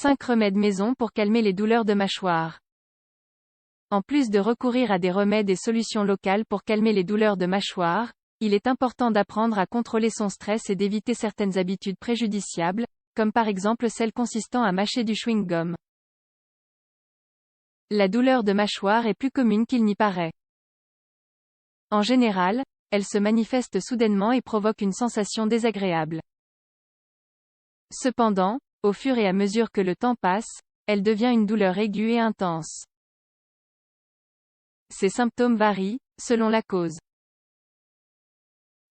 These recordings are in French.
5 remèdes maison pour calmer les douleurs de mâchoire. En plus de recourir à des remèdes et solutions locales pour calmer les douleurs de mâchoire, il est important d'apprendre à contrôler son stress et d'éviter certaines habitudes préjudiciables, comme par exemple celle consistant à mâcher du chewing-gum. La douleur de mâchoire est plus commune qu'il n'y paraît. En général, elle se manifeste soudainement et provoque une sensation désagréable. Cependant, au fur et à mesure que le temps passe, elle devient une douleur aiguë et intense. Ces symptômes varient, selon la cause.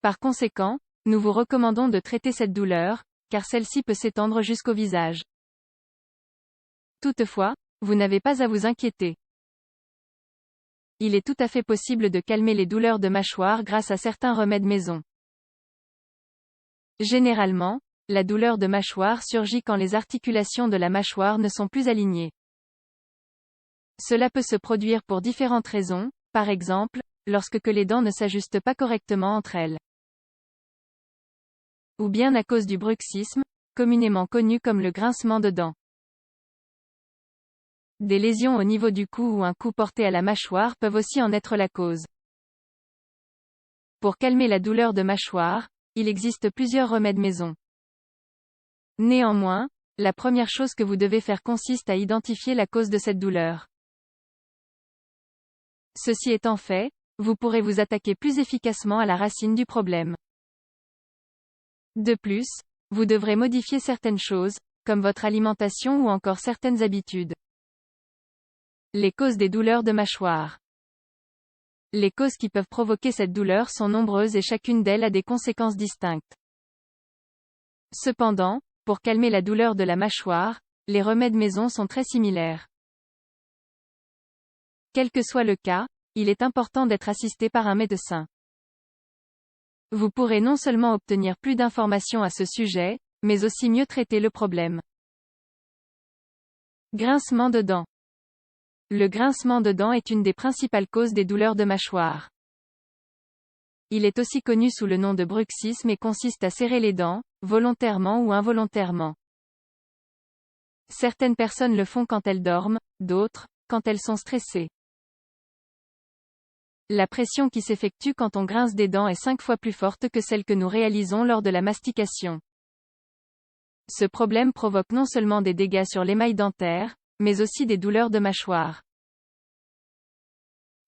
Par conséquent, nous vous recommandons de traiter cette douleur, car celle-ci peut s'étendre jusqu'au visage. Toutefois, vous n'avez pas à vous inquiéter. Il est tout à fait possible de calmer les douleurs de mâchoire grâce à certains remèdes maison. Généralement, la douleur de mâchoire surgit quand les articulations de la mâchoire ne sont plus alignées. Cela peut se produire pour différentes raisons, par exemple, lorsque les dents ne s'ajustent pas correctement entre elles. Ou bien à cause du bruxisme, communément connu comme le grincement de dents. Des lésions au niveau du cou ou un coup porté à la mâchoire peuvent aussi en être la cause. Pour calmer la douleur de mâchoire, il existe plusieurs remèdes maison. Néanmoins, la première chose que vous devez faire consiste à identifier la cause de cette douleur. Ceci étant fait, vous pourrez vous attaquer plus efficacement à la racine du problème. De plus, vous devrez modifier certaines choses, comme votre alimentation ou encore certaines habitudes. Les causes des douleurs de mâchoire. Les causes qui peuvent provoquer cette douleur sont nombreuses et chacune d'elles a des conséquences distinctes. Cependant, pour calmer la douleur de la mâchoire, les remèdes maison sont très similaires. Quel que soit le cas, il est important d'être assisté par un médecin. Vous pourrez non seulement obtenir plus d'informations à ce sujet, mais aussi mieux traiter le problème. Grincement de dents. Le grincement de dents est une des principales causes des douleurs de mâchoire. Il est aussi connu sous le nom de bruxisme et consiste à serrer les dents, volontairement ou involontairement. Certaines personnes le font quand elles dorment, d'autres, quand elles sont stressées. La pression qui s'effectue quand on grince des dents est 5 fois plus forte que celle que nous réalisons lors de la mastication. Ce problème provoque non seulement des dégâts sur l'émail dentaire, mais aussi des douleurs de mâchoire.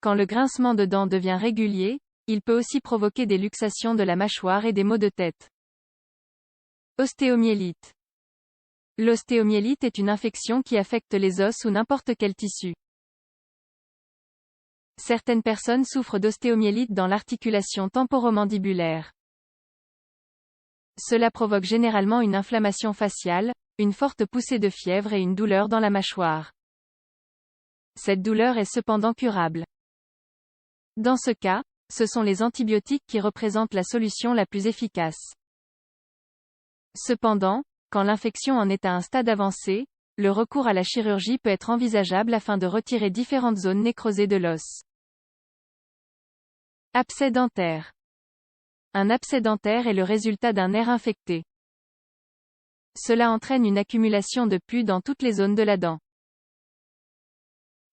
Quand le grincement de dents devient régulier, il peut aussi provoquer des luxations de la mâchoire et des maux de tête. Ostéomyélite. L'ostéomyélite est une infection qui affecte les os ou n'importe quel tissu. Certaines personnes souffrent d'ostéomyélite dans l'articulation temporomandibulaire. Cela provoque généralement une inflammation faciale, une forte poussée de fièvre et une douleur dans la mâchoire. Cette douleur est cependant curable. Dans ce cas, ce sont les antibiotiques qui représentent la solution la plus efficace. Cependant, quand l'infection en est à un stade avancé, le recours à la chirurgie peut être envisageable afin de retirer différentes zones nécrosées de l'os. Abcès dentaire. Un abcès dentaire est le résultat d'un nerf infecté. Cela entraîne une accumulation de pus dans toutes les zones de la dent.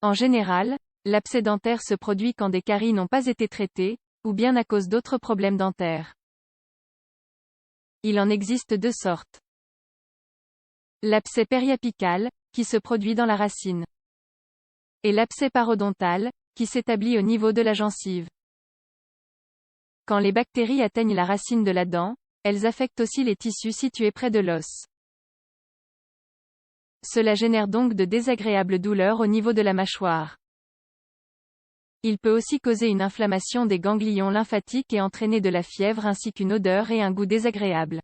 En général, l'abcès dentaire se produit quand des caries n'ont pas été traitées, ou bien à cause d'autres problèmes dentaires. Il en existe deux sortes. L'abcès périapical, qui se produit dans la racine. Et l'abcès parodontal, qui s'établit au niveau de la gencive. Quand les bactéries atteignent la racine de la dent, elles affectent aussi les tissus situés près de l'os. Cela génère donc de désagréables douleurs au niveau de la mâchoire. Il peut aussi causer une inflammation des ganglions lymphatiques et entraîner de la fièvre ainsi qu'une odeur et un goût désagréables.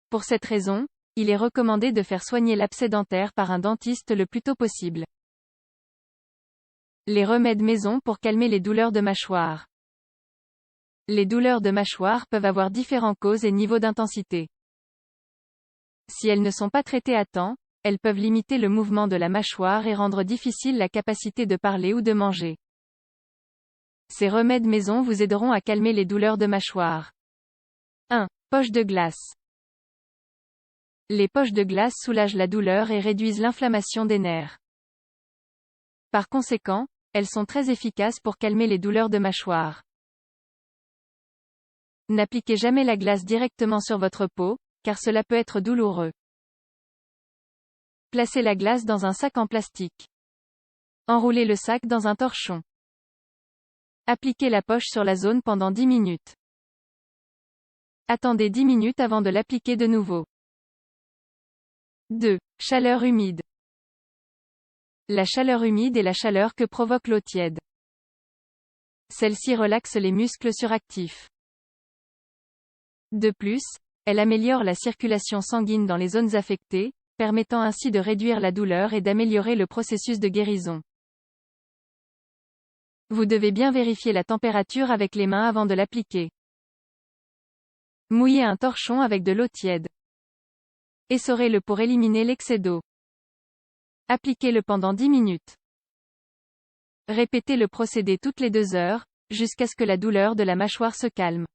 Pour cette raison, il est recommandé de faire soigner l'abcès dentaire par un dentiste le plus tôt possible. Les remèdes maison pour calmer les douleurs de mâchoire. Les douleurs de mâchoire peuvent avoir différentes causes et niveaux d'intensité. Si elles ne sont pas traitées à temps, elles peuvent limiter le mouvement de la mâchoire et rendre difficile la capacité de parler ou de manger. Ces remèdes maison vous aideront à calmer les douleurs de mâchoire. 1. Poche de glace. Les poches de glace soulagent la douleur et réduisent l'inflammation des nerfs. Par conséquent, elles sont très efficaces pour calmer les douleurs de mâchoire. N'appliquez jamais la glace directement sur votre peau, car cela peut être douloureux. Placez la glace dans un sac en plastique. Enroulez le sac dans un torchon. Appliquez la poche sur la zone pendant 10 minutes. Attendez 10 minutes avant de l'appliquer de nouveau. 2. Chaleur humide. La chaleur humide est la chaleur que provoque l'eau tiède. Celle-ci relaxe les muscles suractifs. De plus, elle améliore la circulation sanguine dans les zones affectées, permettant ainsi de réduire la douleur et d'améliorer le processus de guérison. Vous devez bien vérifier la température avec les mains avant de l'appliquer. Mouillez un torchon avec de l'eau tiède. Essorez-le pour éliminer l'excès d'eau. Appliquez-le pendant 10 minutes. Répétez le procédé toutes les 2 heures, jusqu'à ce que la douleur de la mâchoire se calme.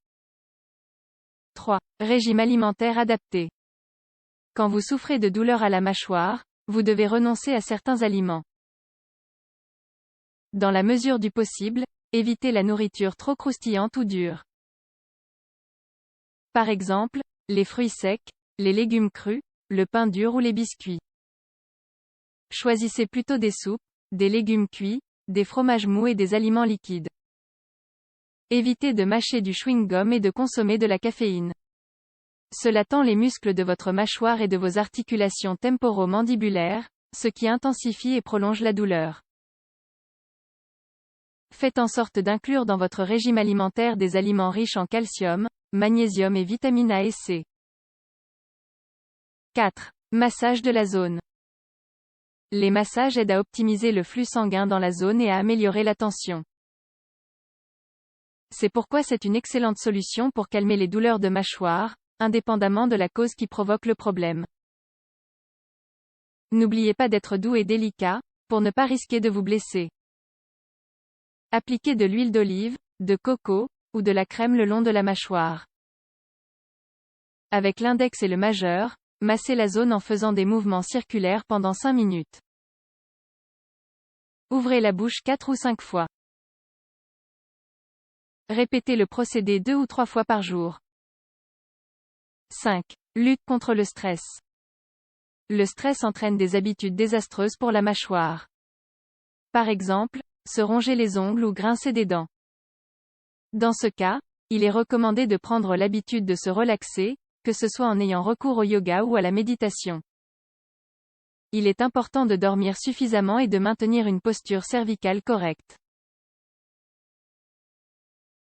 3. Régime alimentaire adapté. Quand vous souffrez de douleurs à la mâchoire, vous devez renoncer à certains aliments. Dans la mesure du possible, évitez la nourriture trop croustillante ou dure. Par exemple, les fruits secs, les légumes crus, le pain dur ou les biscuits. Choisissez plutôt des soupes, des légumes cuits, des fromages mous et des aliments liquides. Évitez de mâcher du chewing-gum et de consommer de la caféine. Cela tend les muscles de votre mâchoire et de vos articulations temporomandibulaires, ce qui intensifie et prolonge la douleur. Faites en sorte d'inclure dans votre régime alimentaire des aliments riches en calcium, magnésium et vitamines A et C. 4. Massage de la zone. Les massages aident à optimiser le flux sanguin dans la zone et à améliorer la tension. C'est pourquoi c'est une excellente solution pour calmer les douleurs de mâchoire, indépendamment de la cause qui provoque le problème. N'oubliez pas d'être doux et délicat, pour ne pas risquer de vous blesser. Appliquez de l'huile d'olive, de coco, ou de la crème le long de la mâchoire. Avec l'index et le majeur, massez la zone en faisant des mouvements circulaires pendant 5 minutes. Ouvrez la bouche 4 ou 5 fois. Répétez le procédé 2 ou 3 fois par jour. 5. Lutte contre le stress. Le stress entraîne des habitudes désastreuses pour la mâchoire. Par exemple, se ronger les ongles ou grincer des dents. Dans ce cas, il est recommandé de prendre l'habitude de se relaxer, que ce soit en ayant recours au yoga ou à la méditation. Il est important de dormir suffisamment et de maintenir une posture cervicale correcte.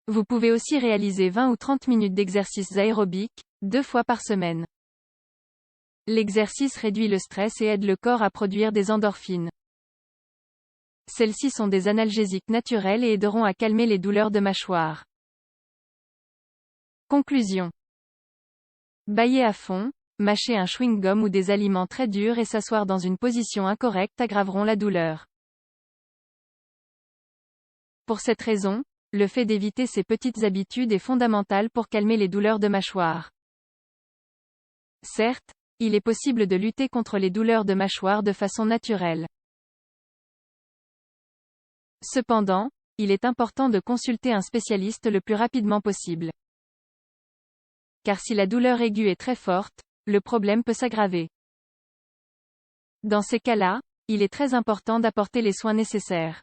Vous pouvez aussi réaliser 20 ou 30 minutes d'exercices aérobiques, 2 fois par semaine. L'exercice réduit le stress et aide le corps à produire des endorphines. Celles-ci sont des analgésiques naturels et aideront à calmer les douleurs de mâchoire. Conclusion. Bâiller à fond, mâcher un chewing-gum ou des aliments très durs et s'asseoir dans une position incorrecte aggraveront la douleur. Pour cette raison, le fait d'éviter ces petites habitudes est fondamental pour calmer les douleurs de mâchoire. Certes, il est possible de lutter contre les douleurs de mâchoire de façon naturelle. Cependant, il est important de consulter un spécialiste le plus rapidement possible. Car si la douleur aiguë est très forte, le problème peut s'aggraver. Dans ces cas-là, il est très important d'apporter les soins nécessaires.